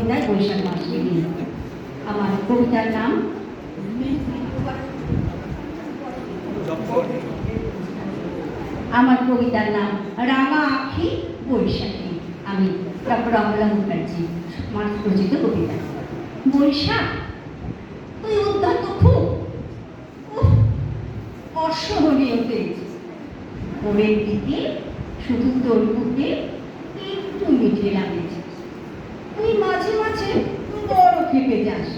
কবিতায় বৈশাখ মাসকে নিয়ে। আমার কবিতার নাম রাঙা আঁখি বৈশাখী। আমি ডক্টর অমলা মুখার্জি রচিত কবিতা। বৈশাখ তুই উদ্যত খুব অসহনীয় তেজ, ওরের দিকে শুধু তোর বুকে একটু মিঠে লাগেছে। তুই মাঝে মাঝে বড় খেপে যাস,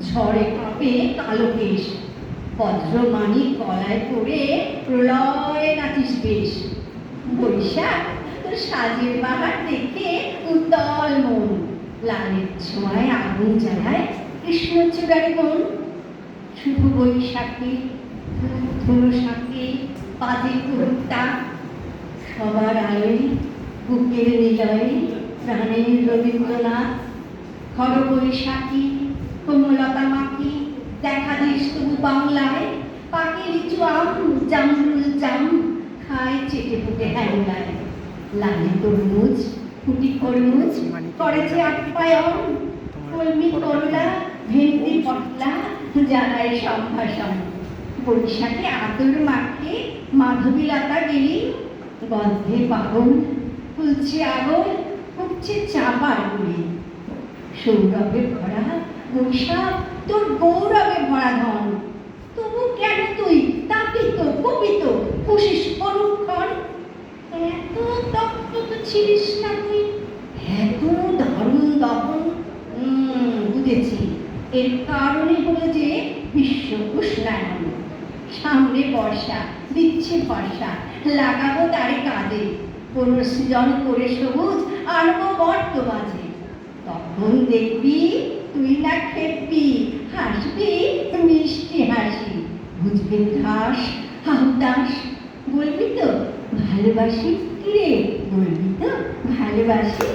ঝড়ে কাঁপে কালো কেশ, বজ্রমানি গলায় পড়ে প্রলয় নাচিস বেশ। বৈশাখ তোর সাজের বাহার দেখে উত্তল মন, লালের ছোঁয়ায় আগুন জ্বালায় কৃষ্ণচূড়ার কোণ। শুভ বৈশাখে ধুলো শাঁখে বাজে কুহুকটা, সবার আলোয় বুকের নিলয়ে প্রাণের রবীন্দ্রনাথ। খর বৈশাখী কোমলতা মাখি দেখা দিস তবু বাংলায়, পাকে লিচু আম জামরুল জাম খায় চেটে ফুটে হ্যাংলায়। লালি তরমুজ ফুটি খরমুজ করেছে আপ্যায়ন, কলমি করলা ভেন্ডি পটলা জানায় সম্ভাষণ। বৈশাখে আতর মাখে মাধবীলতা গেলি, গন্ধে পাগল ফুলছে আগুন ফুটছে চাপার গুলি। সৌরভে ভরা বৈশাখ তোর গৌরবে ভরা ধন, তবু কেন তুই তাপিত কপিত খুশিস অনুক্ষণ? এত তপ্ত তো ছিলিস না তুই, এত দারুণ দহন। বুঝেছি, এর কারণে হলো যে বিশ্ব উষ্ণায়ন। সামনে বর্ষা দিচ্ছে ভরসা, লাগাবো তারে কাজে, পুনঃসৃজন করে সবুজ আনবো বর্ত মাঝে। তখন দেখবি তুই না খেপবি, হাসবি মিষ্টি হাসি, বুঝবি ঘাস হাউদাস। বলবি তো ভালোবাসি, কিরে বলবি তো ভালোবাসি।